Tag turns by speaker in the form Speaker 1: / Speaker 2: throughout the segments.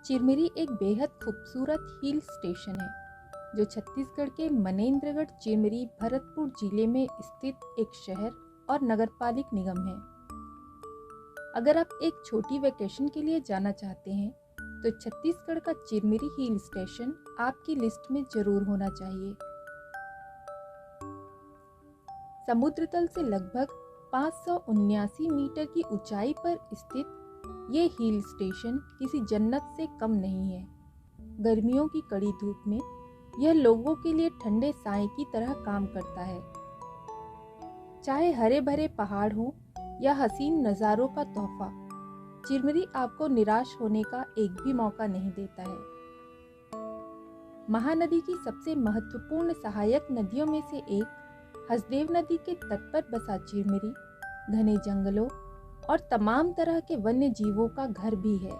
Speaker 1: चिरमिरी एक बेहद खूबसूरत हिल स्टेशन है जो छत्तीसगढ़ के मनेन्द्रगढ़ चिरमिरी भरतपुर जिले में स्थित एक शहर और नगरपालिक निगम है। अगर आप एक छोटी वेकेशन के लिए जाना चाहते हैं तो छत्तीसगढ़ का चिरमिरी हिल स्टेशन आपकी लिस्ट में जरूर होना चाहिए। समुद्र तल से लगभग 579 मीटर की ऊंचाई पर स्थित ये हिल स्टेशन किसी जन्नत से कम नहीं है। गर्मियों की कड़ी धूप में यह लोगों के लिए ठंडे साए की तरह काम करता है। चाहे हरे भरे पहाड़ हो या हसीन नज़ारों का तोहफा, चिरमिरी आपको निराश होने का एक भी मौका नहीं देता है। महानदी की सबसे महत्वपूर्ण सहायक नदियों में से एक हसदेव नदी के तट पर बसा चिरमिरी घने जंगलों और तमाम तरह के वन्य जीवों का घर भी है।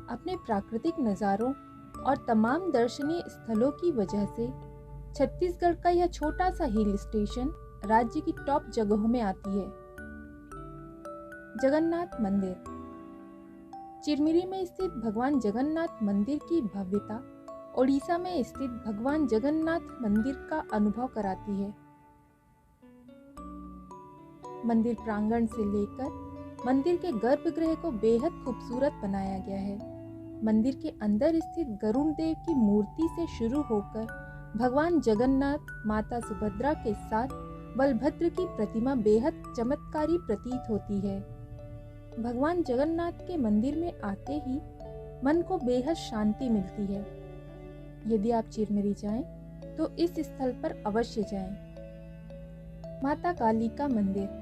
Speaker 1: अपने प्राकृतिक नज़ारों और तमाम दर्शनीय स्थलों की वजह से छत्तीसगढ़ का यह छोटा सा हिल स्टेशन राज्य की टॉप जगहों में आती है। जगन्नाथ मंदिर। चिरमिरी में स्थित भगवान जगन्नाथ मंदिर की भव्यता ओडिशा में स्थित भगवान जगन्नाथ मंदिर का अनुभव कराती है। मंदिर प्रांगण से लेकर मंदिर के गर्भगृह को बेहद खूबसूरत बनाया गया है। मंदिर के अंदर स्थित गरुड़ देव की मूर्ति से शुरू होकर भगवान जगन्नाथ, माता सुभद्रा के साथ बलभद्र की प्रतिमा बेहद चमत्कारी प्रतीत होती है। भगवान जगन्नाथ के मंदिर में आते ही मन को बेहद शांति मिलती है। यदि आप चिरमिरी जाएं तो इस स्थल पर अवश्य जाएं। माता काली का मंदिर।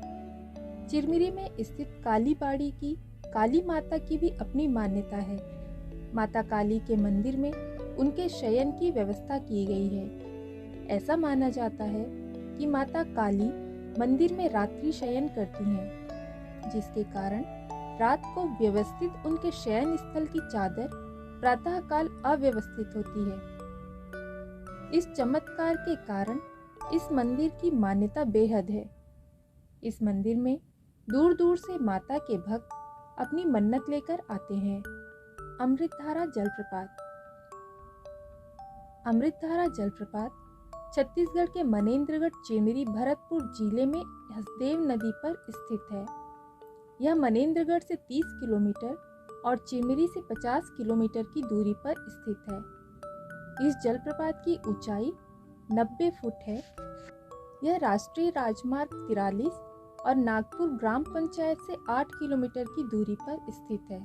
Speaker 1: चिरमिरी में स्थित कालीबाड़ी की काली माता की भी अपनी मान्यता है। माता काली के मंदिर में उनके शयन की व्यवस्था की गई है। ऐसा माना जाता है कि माता काली मंदिर में रात्रि शयन करती हैं, जिसके कारण रात को व्यवस्थित उनके शयन स्थल की चादर प्रातःकाल अव्यवस्थित होती है। इस चमत्कार के कारण इस मंदिर की मान्यता बेहद है। इस मंदिर में दूर दूर से माता के भक्त अपनी मन्नत लेकर आते हैं। अमृतधारा जलप्रपात। अमृतधारा जलप्रपात छत्तीसगढ़ के मनेन्द्रगढ़ चिरमिरी भरतपुर जिले में हसदेव नदी पर स्थित है। यह मनेन्द्रगढ़ से 30 किलोमीटर और चिरमिरी से 50 किलोमीटर की दूरी पर स्थित है। इस जलप्रपात की ऊंचाई 90 फुट है। यह राष्ट्रीय राजमार्ग 43 और नागपुर ग्राम पंचायत से 8 किलोमीटर की दूरी पर स्थित है।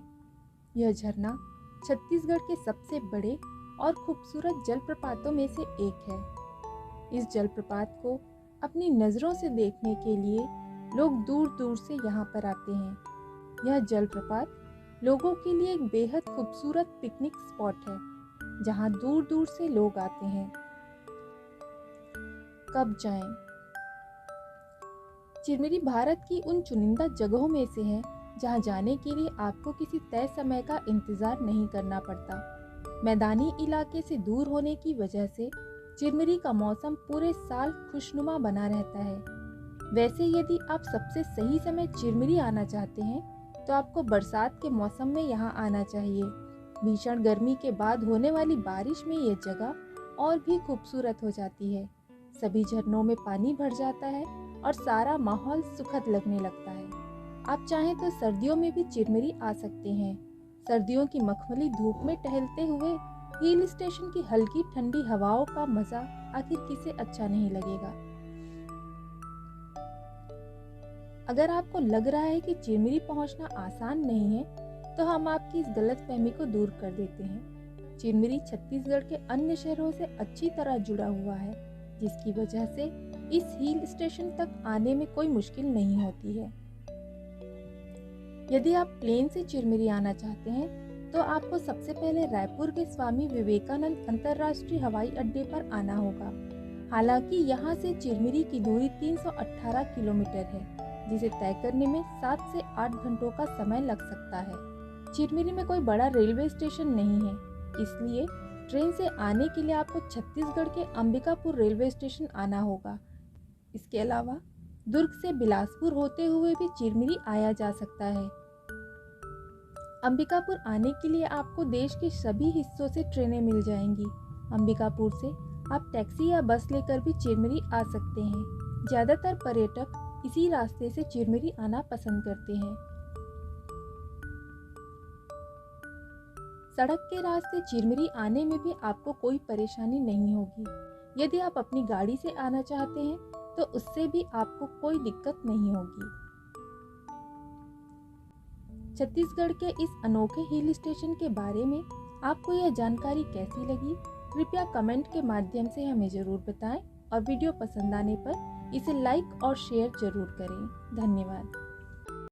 Speaker 1: यह झरना छत्तीसगढ़ के सबसे बड़े और खूबसूरत जलप्रपातों में से एक है। इस जलप्रपात को अपनी नज़रों से देखने के लिए लोग दूर दूर से यहाँ पर आते हैं। यह जलप्रपात लोगों के लिए एक बेहद खूबसूरत पिकनिक स्पॉट है, जहाँ दूर दूर से लोग आते हैं। कब जाएं? चिरमिरी भारत की उन चुनिंदा जगहों में से है जहां जाने के लिए आपको किसी तय समय का इंतजार नहीं करना पड़ता। मैदानी इलाके से दूर होने की वजह से चिरमिरी का मौसम पूरे साल खुशनुमा बना रहता है। वैसे यदि आप सबसे सही समय चिरमिरी आना चाहते हैं तो आपको बरसात के मौसम में यहाँ आना चाहिए। भीषण गर्मी के बाद होने वाली बारिश में यह जगह और भी खूबसूरत हो जाती है। सभी झरनों में पानी भर जाता है और सारा माहौल सुखद लगने लगता है। आप चाहें तो सर्दियों में भी चिरमिरी आ सकते हैं। सर्दियों की मखमली धूप में टहलते हुए हिल स्टेशन की हल्की ठंडी हवाओं का मजा आखिर किसे अच्छा नहीं लगेगा। अगर आपको लग रहा है कि चिरमिरी पहुंचना आसान नहीं है तो हम आपकी इस गलतफहमी को दूर कर देते हैं। चिरमिरी छत्तीसगढ़ के अन्य शहरों से अच्छी तरह जुड़ा हुआ है, जिसकी वजह से इस हिल स्टेशन तक आने में कोई मुश्किल नहीं होती है। यदि आप प्लेन से चिरमिरी आना चाहते हैं तो आपको सबसे पहले रायपुर के स्वामी विवेकानंद अंतर्राष्ट्रीय हवाई अड्डे पर आना होगा। हालांकि यहाँ से चिरमिरी की दूरी 318 किलोमीटर है, जिसे तय करने में 7 से 8 घंटों का समय लग सकता है। चिरमिरी में कोई बड़ा रेलवे स्टेशन नहीं है, इसलिए ट्रेन से आने के लिए आपको छत्तीसगढ़ के अंबिकापुर रेलवे स्टेशन आना होगा। इसके अलावा दुर्ग से बिलासपुर होते हुए भी चिरमिरी आया जा सकता है। अंबिकापुर आने के लिए आपको देश के सभी हिस्सों से ट्रेनें मिल जाएंगी। अंबिकापुर से आप टैक्सी या बस लेकर भी चिरमिरी आ सकते हैं। ज़्यादातर पर्यटक इसी रास्ते से चिरमिरी आना पसंद करते हैं। सड़क के रास्ते चिरमिरी आने में भी आपको कोई परेशानी नहीं होगी। यदि आप अपनी गाड़ी से आना चाहते हैं तो उससे भी आपको कोई दिक्कत नहीं होगी। छत्तीसगढ़ के इस अनोखे हिल स्टेशन के बारे में आपको यह जानकारी कैसी लगी? कृपया कमेंट के माध्यम से हमें ज़रूर बताएं और वीडियो पसंद आने पर इसे लाइक और शेयर जरूर करें। धन्यवाद।